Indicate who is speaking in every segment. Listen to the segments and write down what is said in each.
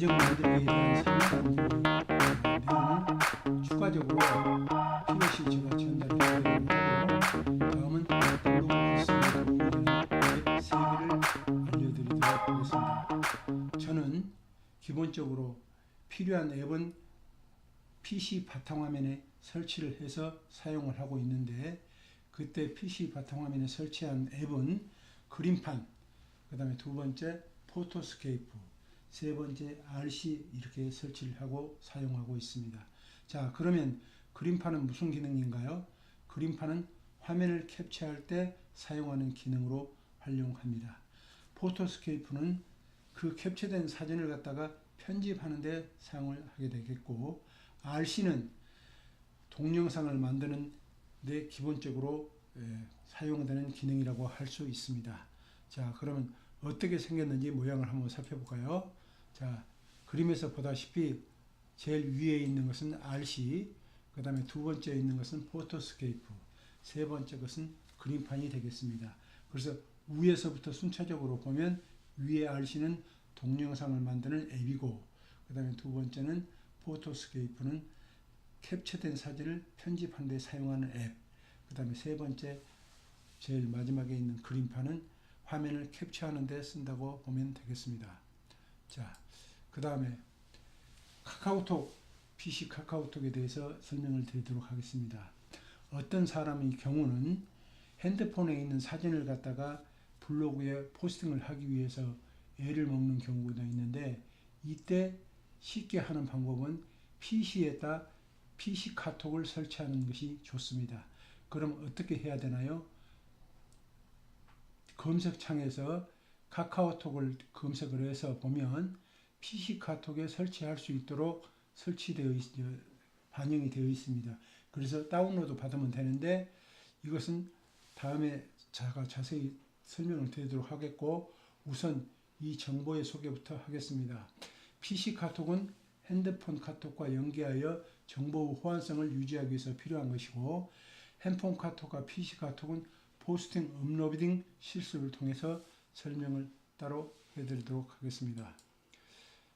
Speaker 1: 계정 만들기에 대한 내용은 추가적으로 필요시 제가 전달해 드리도록 하고, 다음은 블로그 포스팅에 도움이 되는 앱 3개를 알려드리도록 하겠습니다. 저는 기본적으로 필요한 앱은 PC 바탕화면에 설치를 해서 사용을 하고 있는데, 그때 PC 바탕화면에 설치한 앱은 그림판, 그 다음에 두 번째 포토스케이프, 세 번째 RC 이렇게 설치를 하고 사용하고 있습니다. 자, 그러면 그림판은 무슨 기능인가요? 그림판은 화면을 캡처할 때 사용하는 기능으로 활용합니다. 포토스케이프는 그 캡처된 사진을 갖다가 편집하는 데 사용을 하게 되겠고, RC는 동영상을 만드는 데 기본적으로 사용되는 기능이라고 할 수 있습니다. 자, 그러면 어떻게 생겼는지 모양을 한번 살펴볼까요? 자, 그림에서 보다시피 제일 위에 있는 것은 RC, 그 다음에 두 번째 있는 것은 포토스케이프, 세 번째 것은 그림판이 되겠습니다. 그래서 위에서부터 순차적으로 보면 위에 RC는 동영상을 만드는 앱이고, 그 다음에 두 번째는 포토스케이프는 캡처된 사진을 편집하는 데 사용하는 앱, 그 다음에 세 번째 제일 마지막에 있는 그림판은 화면을 캡처하는 데 쓴다고 보면 되겠습니다. 자, 그 다음에 카카오톡, PC 카카오톡에 대해서 설명을 드리도록 하겠습니다. 어떤 사람의 경우는 핸드폰에 있는 사진을 갖다가 블로그에 포스팅을 하기 위해서 애를 먹는 경우가 있는데, 이때 쉽게 하는 방법은 PC에다 PC 카톡을 설치하는 것이 좋습니다. 그럼 어떻게 해야 되나요? 검색창에서 카카오톡을 검색을 해서 보면 PC 카톡에 설치할 수 있도록 반영이 되어 있습니다. 그래서 다운로드 받으면 되는데, 이것은 다음에 제가 자세히 설명을 드리도록 하겠고, 우선 이 정보의 소개부터 하겠습니다. PC 카톡은 핸드폰 카톡과 연계하여 정보 호환성을 유지하기 위해서 필요한 것이고, 핸드폰 카톡과 PC 카톡은 포스팅, 업로딩 실습을 통해서 설명을 따로 해드리도록 하겠습니다.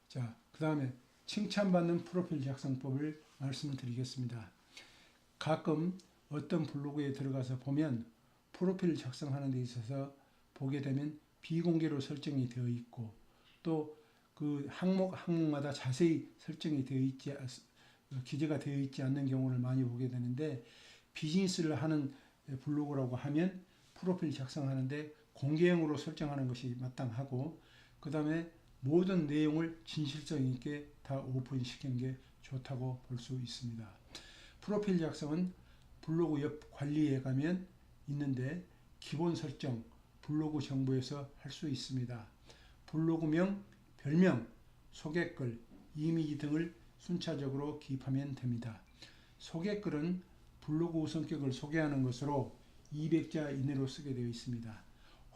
Speaker 1: 자, 그 다음에 칭찬받는 프로필 작성법을 말씀드리겠습니다. 가끔 어떤 블로그에 들어가서 보면 프로필 작성하는 데 있어서 보게 되면 비공개로 설정이 되어 있고, 또 그 항목마다 자세히 설정이 되어 있지, 기재가 되어 있지 않는 경우를 많이 보게 되는데, 비즈니스를 하는 블로그라고 하면 프로필 작성하는데 공개형으로 설정하는 것이 마땅하고, 그 다음에 모든 내용을 진실성 있게 다 오픈시키는 게 좋다고 볼 수 있습니다. 프로필 작성은 블로그 옆 관리에 가면 있는데, 기본 설정, 블로그 정보에서 할 수 있습니다. 블로그명, 별명, 소개글, 이미지 등을 순차적으로 기입하면 됩니다. 소개글은 블로그 성격을 소개하는 것으로 200자 이내로 쓰게 되어 있습니다.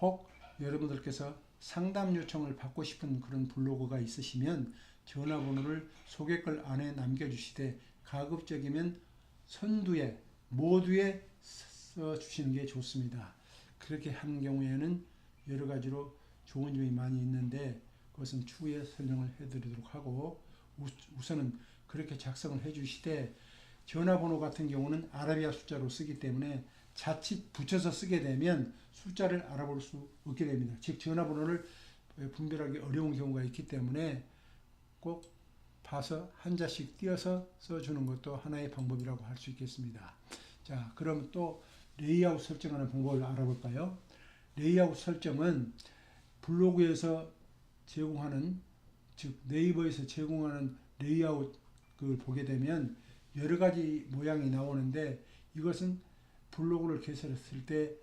Speaker 1: 혹 여러분들께서 상담 요청을 받고 싶은 그런 블로그가 있으시면 전화번호를 소개글 안에 남겨주시되, 가급적이면 선두에, 모두에 써주시는 게 좋습니다. 그렇게 한 경우에는 여러 가지로 좋은 점이 많이 있는데, 그것은 추후에 설명을 해드리도록 하고, 우선은 그렇게 작성을 해주시되, 전화번호 같은 경우는 아라비아 숫자로 쓰기 때문에 자칫 붙여서 쓰게 되면 숫자를 알아볼 수 없게 됩니다. 즉, 전화번호를 분별하기 어려운 경우가 있기 때문에 꼭 봐서 한자씩 띄어서 써주는 것도 하나의 방법이라고 할 수 있겠습니다. 자, 그럼 또 레이아웃 설정하는 방법을 알아볼까요? 레이아웃 설정은 블로그에서 제공하는, 즉 네이버에서 제공하는 레이아웃을 보게 되면 여러 가지 모양이 나오는데, 이것은 블로그를 개설했을 때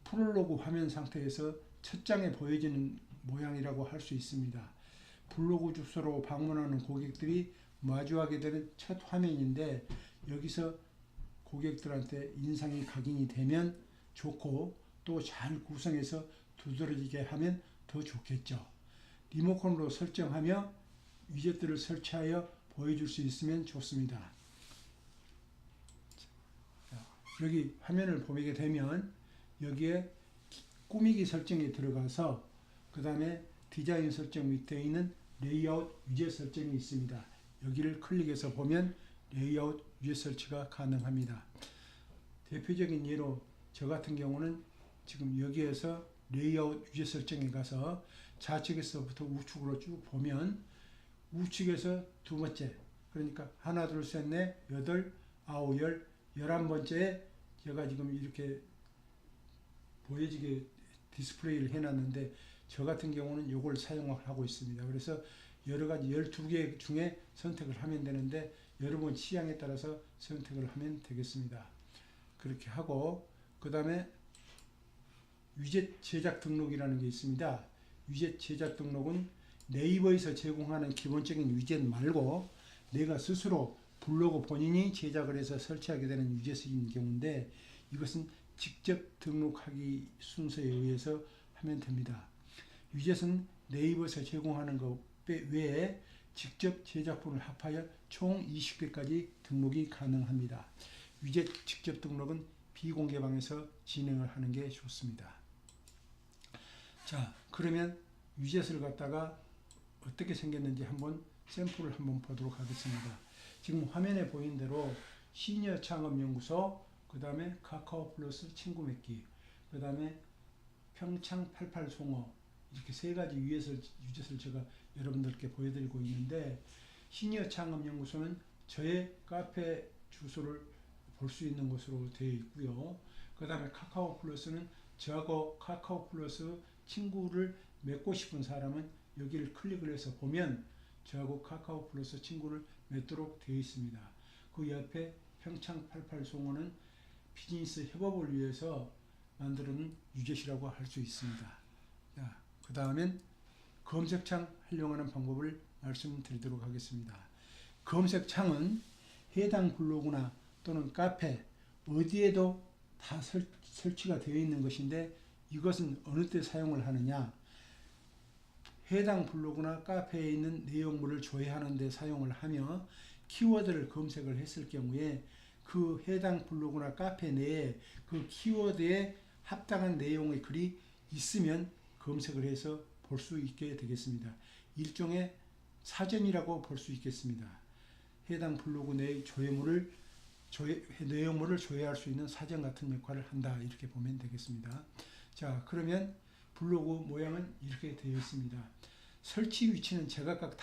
Speaker 1: 프롤로그 화면 상태에서 첫 장에 보여지는 모양이라고 할 수 있습니다. 블로그 주소로 방문하는 고객들이 마주하게 되는 첫 화면인데, 여기서 고객들한테 인상이 각인이 되면 좋고, 또 잘 구성해서 두드러지게 하면 더 좋겠죠. 리모컨으로 설정하며 위젯들을 설치하여 보여줄 수 있으면 좋습니다. 여기 화면을 보게 되면 여기에 꾸미기 설정이 들어가서, 그 다음에 디자인 설정 밑에 있는 레이아웃 위젯 설정이 있습니다. 여기를 클릭해서 보면 레이아웃 위젯 설치가 가능합니다. 대표적인 예로 저 같은 경우는 지금 여기에서 레이아웃 위젯 설정에 가서 좌측에서부터 우측으로 쭉 보면 우측에서 두 번째, 그러니까 하나 둘 셋 넷 여덟 아홉 열 11번째에 제가 지금 이렇게 보여지게 디스플레이를 해놨는데 저 같은 경우는 이걸 사용하고 있습니다. 그래서 여러가지 12개 중에 선택을 하면 되는데 여러분 취향에 따라서 선택을 하면 되겠습니다. 그렇게 하고 그 다음에 위젯 제작 등록이라는 게 있습니다. 위젯 제작 등록은 네이버에서 제공하는 기본적인 위젯 말고 내가 스스로 블로그 본인이 제작을 해서 설치하게 되는 위젯인 경우인데 이것은 직접 등록하기 순서에 의해서 하면 됩니다. 위젯은 네이버에서 제공하는 것 외에 직접 제작본을 합하여 총 20개까지 등록이 가능합니다. 위젯 직접 등록은 비공개방에서 진행을 하는 게 좋습니다. 자, 그러면 위젯을 갖다가 어떻게 생겼는지 한번 샘플을 한번 보도록 하겠습니다. 지금 화면에 보인 대로 시니어 창업연구소, 그 다음에 카카오 플러스 친구 맺기, 그 다음에 평창 88송어, 이렇게 세 가지 위젯을 제가 여러분들께 보여드리고 있는데 시니어 창업연구소는 저의 카페 주소를 볼 수 있는 곳으로 되어 있고요. 그 다음에 카카오 플러스는 저하고 카카오 플러스 친구를 맺고 싶은 사람은 여기를 클릭을 해서 보면 저하고 카카오 플러스 친구를 맺도록 되어 있습니다. 그 옆에 평창 88송어는 비즈니스 협업을 위해서 만드는 위젯이라고 할 수 있습니다. 자, 그 다음엔 검색창 활용하는 방법을 말씀드리도록 하겠습니다. 검색창은 해당 블로그나 또는 카페 어디에도 다 설치가 되어 있는 것인데 이것은 어느 때 사용을 하느냐, 해당 블로그나 카페에 있는 내용물을 조회하는 데 사용을 하며 키워드를 검색을 했을 경우에 그 해당 블로그나 카페 내에 그 키워드에 합당한 내용의 글이 있으면 검색을 해서 볼 수 있게 되겠습니다. 일종의 사전이라고 볼 수 있겠습니다. 해당 블로그 내의 내용물을 조회할 수 있는 사전 같은 역할을 한다, 이렇게 보면 되겠습니다. 자, 그러면 블로그 모양은 이렇게 되어 있습니다. 설치 위치는 제각각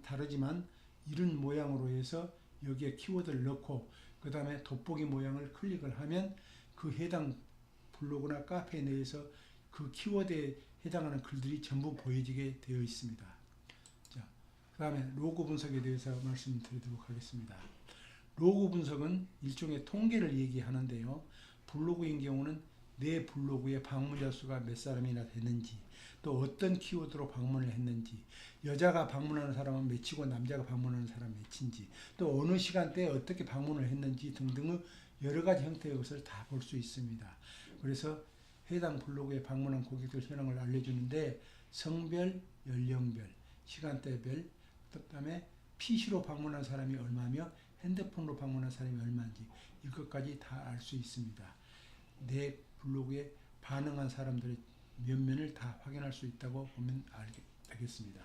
Speaker 1: 다르지만 이런 모양으로 해서 여기에 키워드를 넣고 그 다음에 돋보기 모양을 클릭을 하면 그 해당 블로그나 카페 내에서 그 키워드에 해당하는 글들이 전부 보여지게 되어 있습니다. 자, 그 다음에 로고 분석에 대해서 말씀드리도록 하겠습니다. 로고 분석은 일종의 통계를 얘기하는데요. 블로그인 경우는 내 블로그에 방문자 수가 몇 사람이나 되는지, 또 어떤 키워드로 방문을 했는지, 여자가 방문하는 사람은 몇이고 남자가 방문하는 사람은 몇인지, 또 어느 시간대에 어떻게 방문을 했는지 등등의 여러 가지 형태의 것을 다 볼 수 있습니다. 그래서 해당 블로그에 방문한 고객들 현황을 알려주는데 성별, 연령별, 시간대별, 그 다음에 PC로 방문한 사람이 얼마며 핸드폰으로 방문한 사람이 얼마인지 이것까지 다 알 수 있습니다. 내 블로그에 반응한 사람들의 면면을 다 확인할 수 있다고 보면 되겠습니다.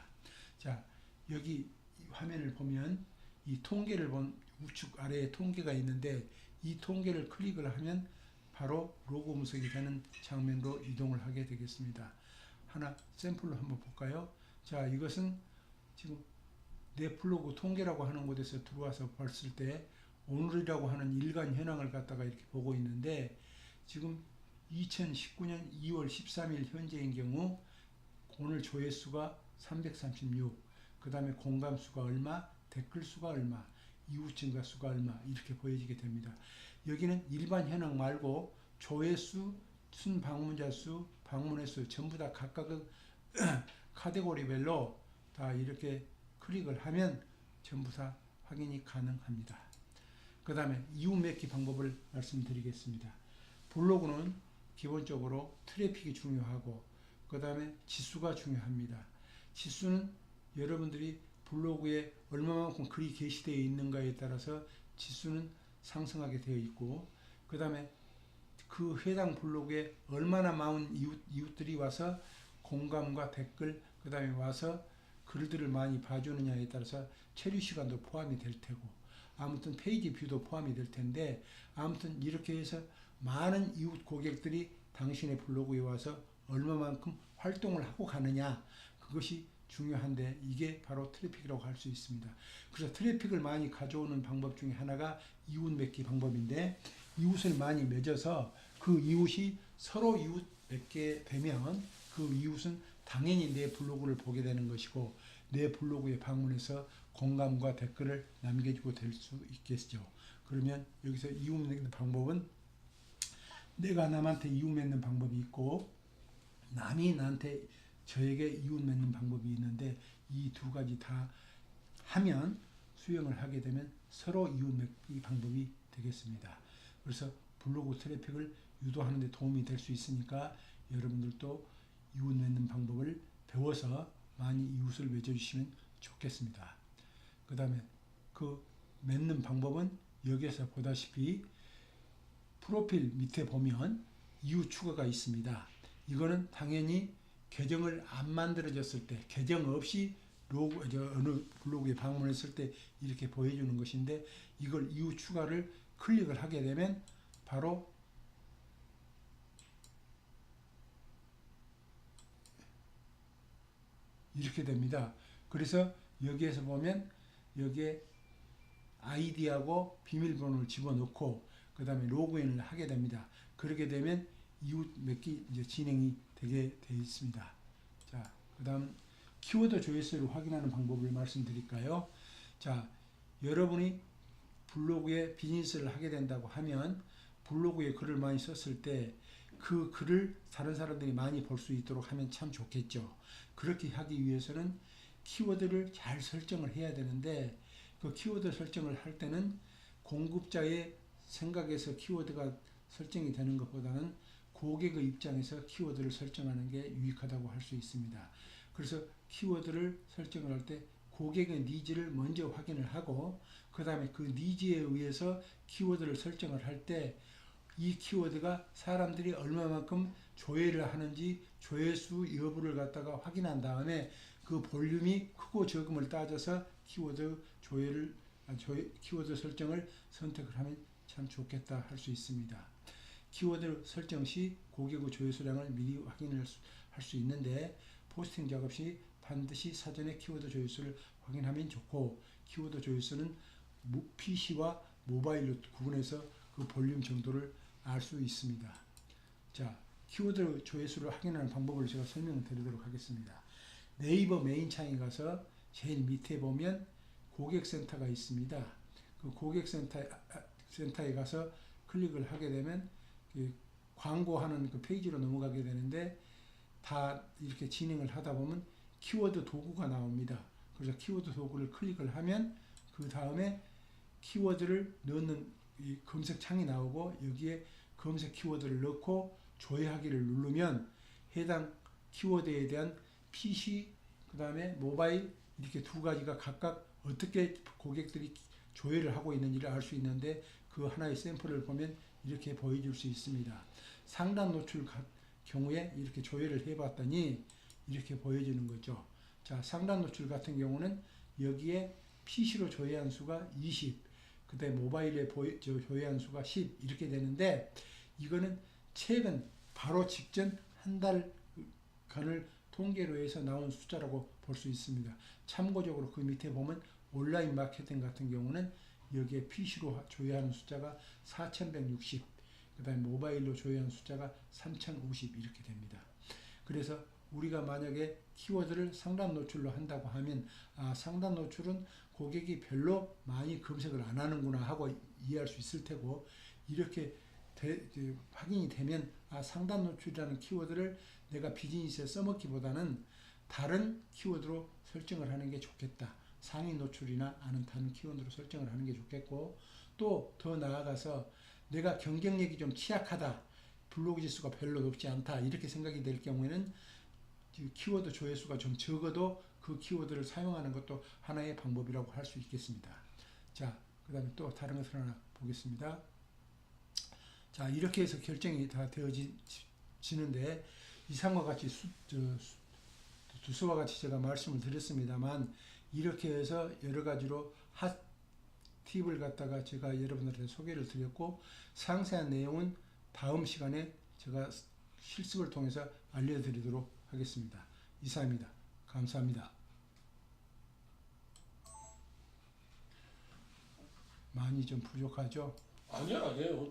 Speaker 1: 자, 여기 화면을 보면 이 통계를 본 우측 아래에 통계가 있는데 이 통계를 클릭을 하면 바로 로고 분석이 되는 장면으로 이동을 하게 되겠습니다. 하나 샘플로 한번 볼까요? 자, 이것은 지금 내 블로그 통계라고 하는 곳에서 들어와서 봤을 때 오늘이라고 하는 일간 현황을 갖다가 이렇게 보고 있는데 지금 2019년 2월 13일 현재인 경우 오늘 조회수가 336, 그 다음에 공감수가 얼마, 댓글수가 얼마, 이웃 증가수가 얼마 이렇게 보여지게 됩니다. 여기는 일반 현황 말고 조회수, 순방문자 수, 방문의 수 전부 다 각각의 카테고리별로 다 이렇게 클릭을 하면 전부 다 확인이 가능합니다. 그 다음에 이웃 맺기 방법을 말씀드리겠습니다. 블로그는 기본적으로 트래픽이 중요하고 그 다음에 지수가 중요합니다. 지수는 여러분들이 블로그에 얼마만큼 글이 게시되어 있는가에 따라서 지수는 상승하게 되어 있고 그 다음에 그 해당 블로그에 얼마나 많은 이웃들이 와서 공감과 댓글 그 다음에 와서 글들을 많이 봐주느냐에 따라서 체류 시간도 포함이 될 테고, 아무튼 페이지 뷰도 포함이 될 텐데, 아무튼 이렇게 해서 많은 이웃 고객들이 당신의 블로그에 와서 얼마만큼 활동을 하고 가느냐, 그것이 중요한데, 이게 바로 트래픽이라고 할 수 있습니다. 그래서 트래픽을 많이 가져오는 방법 중에 하나가 이웃 맺기 방법인데, 이웃을 많이 맺어서 그 이웃이 서로 이웃 맺게 되면 그 이웃은 당연히 내 블로그를 보게 되는 것이고, 내 블로그에 방문해서 공감과 댓글을 남겨주고 될 수 있겠죠. 그러면 여기서 이웃 맺는 방법은, 내가 남한테 이웃 맺는 방법이 있고, 남이 나한테 저에게 이웃 맺는 방법이 있는데, 이 두 가지 다 하면, 수행을 하게 되면 서로 이웃 맺기 방법이 되겠습니다. 그래서 블로그 트래픽을 유도하는 데 도움이 될 수 있으니까, 여러분들도 이웃 맺는 방법을 배워서 많이 이웃을 맺어주시면 좋겠습니다. 그 다음에 그 맺는 방법은 여기에서 보다시피 프로필 밑에 보면 이웃 추가가 있습니다. 이거는 당연히 계정을 안 만들어졌을 때, 계정 없이 어느 블로그에 방문했을 때 이렇게 보여주는 것인데, 이걸 이웃 추가를 클릭을 하게 되면 바로 이렇게 됩니다. 그래서 여기에서 보면 여기에 아이디하고 비밀번호를 집어넣고 그 다음에 로그인을 하게 됩니다. 그렇게 되면 이웃 맺기 이제 진행이 되게 되어 있습니다. 자, 그 다음 키워드 조회수를 확인하는 방법을 말씀드릴까요? 자, 여러분이 블로그에 비즈니스를 하게 된다고 하면 블로그에 글을 많이 썼을 때 그 글을 다른 사람들이 많이 볼 수 있도록 하면 참 좋겠죠. 그렇게 하기 위해서는 키워드를 잘 설정을 해야 되는데, 그 키워드 설정을 할 때는 공급자의 생각에서 키워드가 설정이 되는 것보다는 고객의 입장에서 키워드를 설정하는 게 유익하다고 할 수 있습니다. 그래서 키워드를 설정을 할 때 고객의 니즈를 먼저 확인을 하고, 그 다음에 그 니즈에 의해서 키워드를 설정을 할 때 이 키워드가 사람들이 얼마만큼 조회를 하는지 조회수 여부를 갖다가 확인한 다음에 그 볼륨이 크고 적음을 따져서 키워드 키워드 설정을 선택을 하면 참 좋겠다 할 수 있습니다. 키워드 설정 시 고객의 조회수량을 미리 확인을 할 수 있는데, 포스팅 작업 시 반드시 사전에 키워드 조회수를 확인하면 좋고, 키워드 조회수는 PC와 모바일로 구분해서 그 볼륨 정도를 알 수 있습니다. 자, 키워드 조회수를 확인하는 방법을 제가 설명을 드리도록 하겠습니다. 네이버 메인 창에 가서 제일 밑에 보면 고객센터가 있습니다. 그 고객센터에 가서 클릭을 하게 되면 그 광고하는 그 페이지로 넘어가게 되는데, 다 이렇게 진행을 하다 보면 키워드 도구가 나옵니다. 그래서 키워드 도구를 클릭을 하면 그 다음에 키워드를 넣는 이 검색창이 나오고, 여기에 검색 키워드를 넣고 조회하기를 누르면 해당 키워드에 대한 PC, 그 다음에 모바일 이렇게 두 가지가 각각 어떻게 고객들이 조회를 하고 있는지를 알 수 있는데, 그 하나의 샘플을 보면 이렇게 보여줄 수 있습니다. 상단 노출 경우에 이렇게 조회를 해봤더니 이렇게 보여지는 거죠. 자, 상단 노출 같은 경우는 여기에 PC로 조회한 수가 20, 그 다음에 모바일에 조회한 수가 10 이렇게 되는데, 이거는 최근 바로 직전 한 달간을 통계로 해서 나온 숫자라고 볼 수 있습니다. 참고적으로 그 밑에 보면 온라인 마케팅 같은 경우는 여기에 PC로 조회하는 숫자가 4160, 그 다음에 모바일로 조회하는 숫자가 3050 이렇게 됩니다. 그래서 우리가 만약에 키워드를 상단 노출로 한다고 하면, 상단 노출은 고객이 별로 많이 검색을 안 하는구나 하고 이해할 수 있을 테고, 이렇게 확인이 되면 상단 노출이라는 키워드를 내가 비즈니스에 써먹기보다는 다른 키워드로 설정을 하는 게 좋겠다. 상위 노출이나 아는 다른 키워드로 설정을 하는 게 좋겠고, 또 더 나아가서 내가 경쟁력이 좀 취약하다, 블로그 지수가 별로 높지 않다 이렇게 생각이 될 경우에는 키워드 조회수가 좀 적어도 그 키워드를 사용하는 것도 하나의 방법이라고 할 수 있겠습니다. 자, 그 다음에 또 다른 것을 하나 보겠습니다. 자, 이렇게 해서 결정이 다 되어지는데, 이상과 같이 두서와 같이 제가 말씀을 드렸습니다만 이렇게 해서 여러 가지로 핫 팁을 갖다가 제가 여러분들한테 소개를 드렸고 상세한 내용은 다음 시간에 제가 실습을 통해서 알려드리도록 하겠습니다. 이상입니다. 감사합니다. 많이 좀 부족하죠?
Speaker 2: 아니야, 아니에요.